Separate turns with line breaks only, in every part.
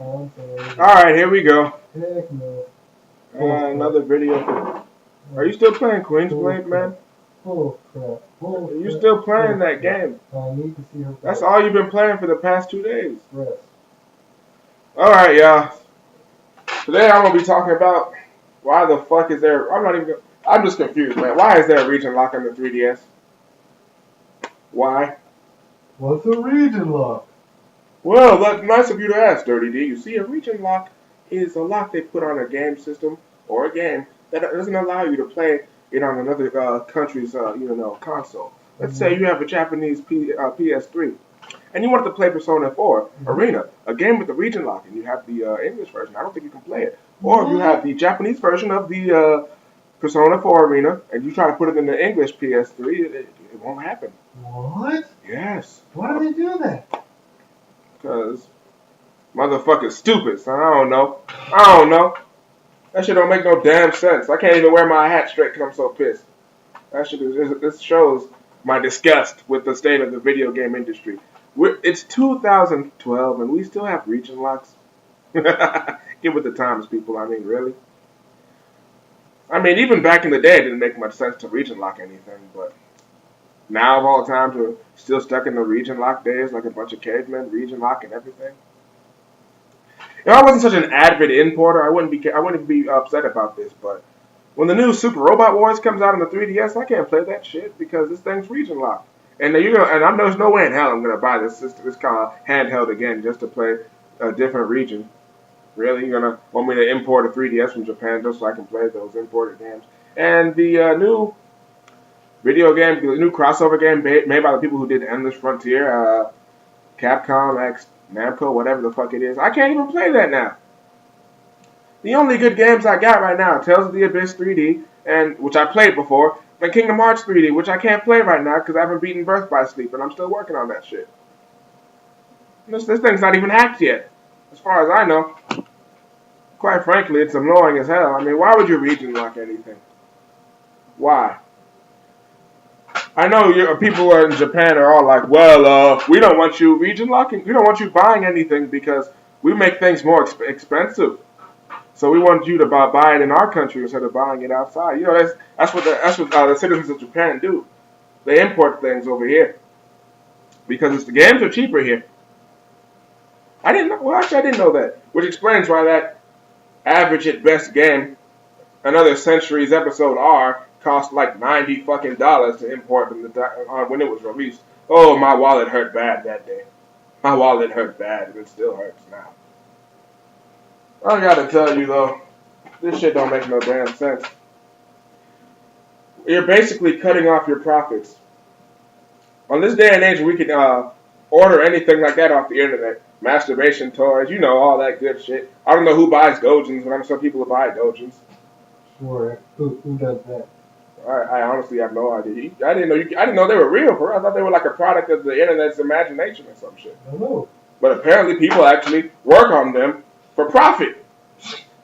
Alright, here we go.
Heck no.
Another video. Are you still playing Queen's Blade, man?
Oh crap.
Are you still playing that game?
I need to see her.
That's all you've been playing for the past 2 days.
Rest.
Alright, y'all. Today I'm going to be talking about why the fuck is there... I'm just confused, man. Why is there a region lock on the 3DS? Why?
What's a region lock?
Well, that's nice of you to ask, Dirty D. You see, a region lock is a lock they put on a game system or a game that doesn't allow you to play it on another country's, console. Let's say you have a Japanese PS3, and you want to play Persona 4 Arena, a game with a region lock, and you have the English version. I don't think you can play it. Or you have the Japanese version of the Persona 4 Arena, and you try to put it in the English PS3, it won't happen.
What?
Yes.
Why do they do that?
Because motherfucker's stupid, son. I don't know. That shit don't make no damn sense. I can't even wear my hat straight because I'm so pissed. This shows my disgust with the state of the video game industry. It's 2012 and we still have region locks. Get with the times, people. I mean, really? I mean, even back in the day, it didn't make much sense to region lock anything, but now of all times, we're still stuck in the region lock days like a bunch of cavemen, region lock and everything. If I wasn't such an avid importer, I wouldn't be upset about this, but when the new Super Robot Wars comes out on the 3DS, I can't play that shit because this thing's region locked. And there's no way in hell I'm gonna buy this kind of handheld again just to play a different region. Really, you're gonna want me to import a 3DS from Japan just so I can play those imported games? And the new video game, the new crossover game made by the people who did Endless Frontier, Capcom X Namco, whatever the fuck it is. I can't even play that now. The only good games I got right now, Tales of the Abyss 3D, and which I played before, and Kingdom Hearts 3D, which I can't play right now because I haven't beaten Birth by Sleep, and I'm still working on that shit. This thing's not even hacked yet, as far as I know. Quite frankly, it's annoying as hell. I mean, why would you region lock anything? Why? I know people in Japan are all like, well, we don't want you region locking. We don't want you buying anything because we make things more expensive. So we want you to buy it in our country instead of buying it outside. You know, that's what the citizens of Japan do. They import things over here because the games are cheaper here. I didn't know that, which explains why that average at best game, another Century's episode R, cost like $90 fucking to import when it was released. Oh, my wallet hurt bad that day. My wallet hurt bad, and it still hurts now. I gotta tell you though, this shit don't make no damn sense. You're basically cutting off your profits. On this day and age, we can order anything like that off the internet. Masturbation toys, all that good shit. I don't know who buys Dojins, but I'm some people who buy Dojins.
Sure. Who does that?
I honestly have no idea. I didn't know they were real. For I thought they were like a product of the internet's imagination or some shit.
I don't know.
But apparently, people actually work on them for profit,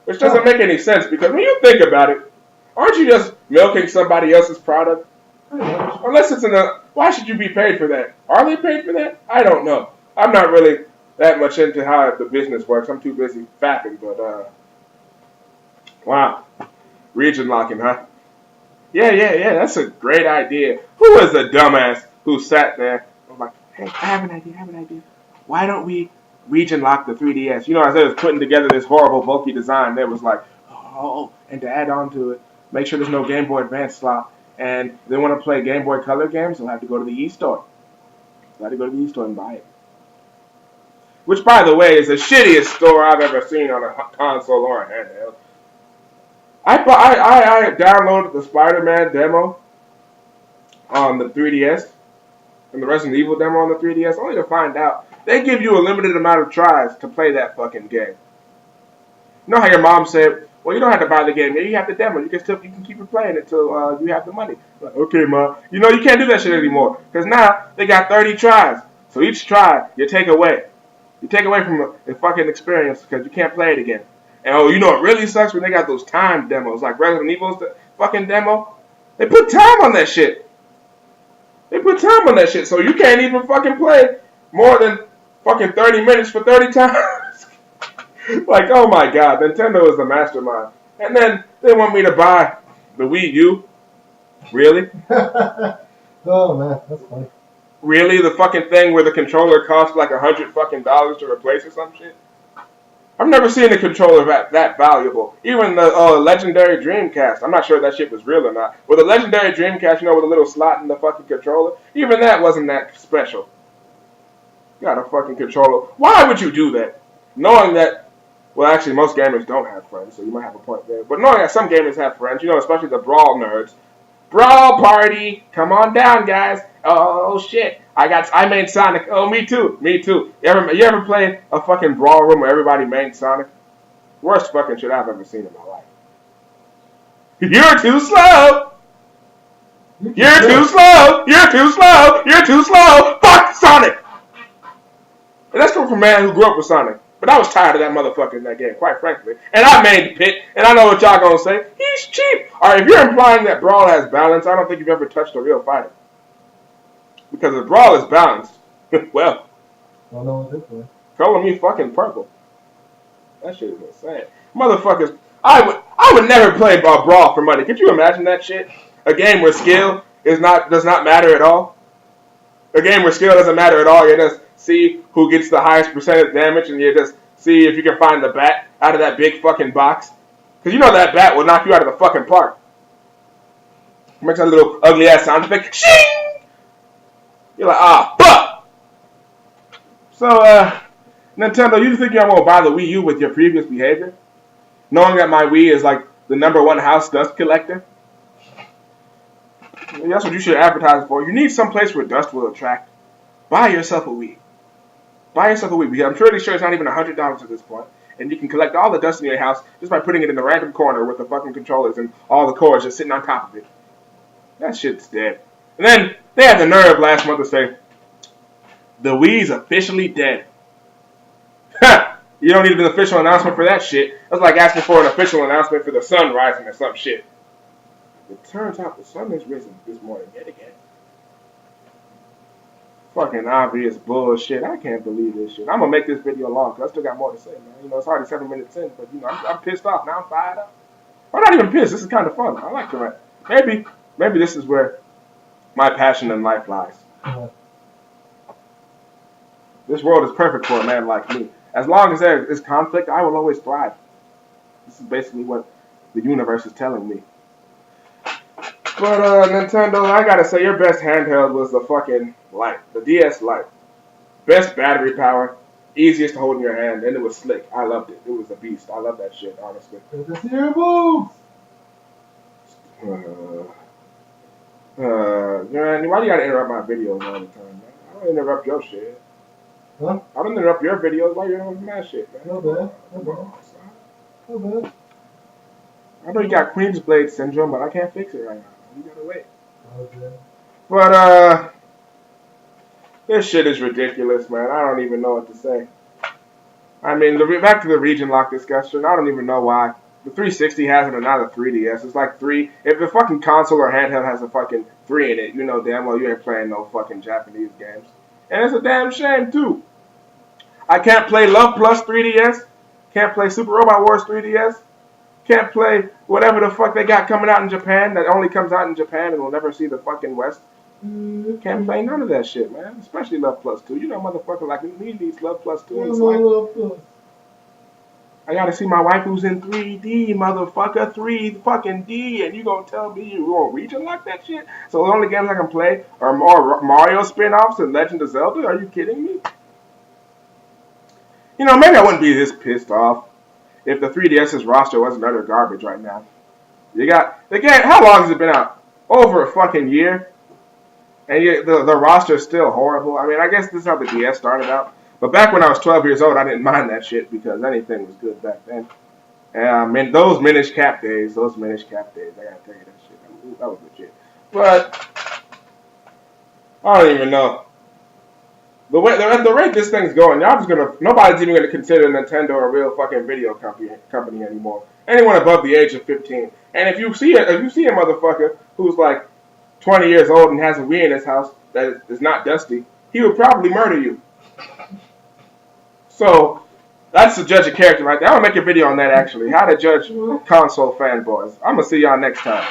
which doesn't make any sense because when you think about it, aren't you just milking somebody else's product? Unless it's why should you be paid for that? Are they paid for that? I don't know. I'm not really that much into how the business works. I'm too busy fapping. But wow, region locking, huh? Yeah, that's a great idea. Who was the dumbass who sat there? I'm like, hey, I have an idea. Why don't we region lock the 3DS? As they was putting together this horrible, bulky design, there was like, and to add on to it, make sure there's no Game Boy Advance slot. And if they want to play Game Boy Color games, they'll have to go to the e-store. They'll have to go to the e-store and buy it. Which, by the way, is the shittiest store I've ever seen on a console or a handheld. I downloaded the Spider-Man demo on the 3DS and the Resident Evil demo on the 3DS only to find out they give you a limited amount of tries to play that fucking game. You know how your mom said, well, you don't have to buy the game. You have the demo. You can keep replaying it till you have the money. Like, okay, Mom. You can't do that shit anymore because now they got 30 tries. So each try, you take away. You take away from the fucking experience because you can't play it again. And it really sucks when they got those timed demos, like Resident Evil's fucking demo. They put time on that shit. So you can't even fucking play more than fucking 30 minutes for 30 times. Like, oh my god, Nintendo is the mastermind. And then they want me to buy the Wii U. Really?
Oh man, that's funny.
Really? The fucking thing where the controller costs like $100 to replace or some shit? I've never seen a controller that valuable. Even the legendary Dreamcast. I'm not sure if that shit was real or not. With the legendary Dreamcast, with a little slot in the fucking controller, even that wasn't that special. You got a fucking controller. Why would you do that? Knowing that, well, actually, most gamers don't have friends, so you might have a point there. But knowing that some gamers have friends, especially the Brawl nerds. Brawl party! Come on down, guys. Oh shit! I made Sonic. Oh, me too. Me too. You ever play a fucking brawl room where everybody made Sonic? Worst fucking shit I've ever seen in my life. You're too slow. You're too slow. You're too slow. You're too slow. Fuck Sonic. And that's coming from a man who grew up with Sonic. But I was tired of that motherfucker in that game, quite frankly. And I made the pit, and I know what y'all gonna say. He's cheap. Alright, if you're implying that Brawl has balance, I don't think you've ever touched a real fighter. Because if Brawl is balanced, well,
I know what this way.
color me fucking purple. That shit is insane. Motherfuckers, I would never play Brawl for money. Could you imagine that shit? A game where skill does not matter at all? A game where skill doesn't matter at all. You just see who gets the highest percentage damage, and you just see if you can find the bat out of that big fucking box. Because that bat will knock you out of the fucking park. Makes that little ugly ass sound effect. Shing! You're like, fuck! So, Nintendo, you think I'm going to buy the Wii U with your previous behavior? Knowing that my Wii is like the #1 house dust collector? That's what you should advertise for. You need some place where dust will attract. Buy yourself a Wii. Buy yourself a Wii. Because I'm pretty sure it's not even $100 at this point. And you can collect all the dust in your house just by putting it in a random corner with the fucking controllers and all the cords just sitting on top of it. That shit's dead. And then they had the nerve last month to say, the Wii's officially dead. Ha! You don't need an official announcement for that shit. That's like asking for an official announcement for the sun rising or some shit. It turns out the sun has risen this morning yet again. Fucking obvious bullshit. I can't believe this shit. I'm gonna make this video long because I still got more to say, man. It's already 7 minutes in, but I'm pissed off now. I'm fired up. I'm not even pissed. This is kind of fun. I like the rant. Maybe this is where my passion in life lies. This world is perfect for a man like me. As long as there is conflict, I will always thrive. This is basically what the universe is telling me. But Nintendo, I gotta say, your best handheld was the fucking Lite, the DS Lite. Best battery power, easiest to hold in your hand, and it was slick. I loved it. It was a beast. I love that shit, honestly.
Good to see your moves.
Man, why do you gotta interrupt my videos all the time, man? I don't interrupt your shit.
Huh?
I don't interrupt your videos. Why you interrupt my shit, man?
No bad. No bad.
I know you got Queen's Blade syndrome, but I can't fix it right now. You gotta wait.
Okay.
But this shit is ridiculous, man. I don't even know what to say. I mean, back to the region lock discussion. I don't even know why. The 360 has it and not a 3DS. It's like 3. If the fucking console or handheld has a fucking 3 in it, you know damn well you ain't playing no fucking Japanese games. And it's a damn shame, too. I can't play Love Plus 3DS. Can't play Super Robot Wars 3DS. Can't play whatever the fuck they got coming out in Japan that only comes out in Japan and will never see the fucking West. Can't play none of that shit, man. Especially Love Plus 2. You know, motherfucker like me needs Love Plus 2. And it's like,
Love Plus.
I gotta see my wife who's in 3D, motherfucker. 3 fucking D. And you gonna tell me you gonna region lock that shit? So the only games I can play are more Mario spin-offs and Legend of Zelda? Are you kidding me? Maybe I wouldn't be this pissed off if the 3DS's roster wasn't utter garbage right now. You got the game. How long has it been out? Over a fucking year, and the roster is still horrible. I mean, I guess this is how the DS started out. But back when I was 12 years old, I didn't mind that shit because anything was good back then. And those Minish Cap days, I gotta tell you that shit. That was legit. But I don't even know. The rate this thing's going, nobody's even gonna consider Nintendo a real fucking video company anymore. Anyone above the age of 15. And if you see a motherfucker who's like 20 years old and has a Wii in his house that is not dusty, he would probably murder you. So That's to judge a character right there. I'm gonna make a video on that actually. How to judge console fanboys. I'm gonna see y'all next time.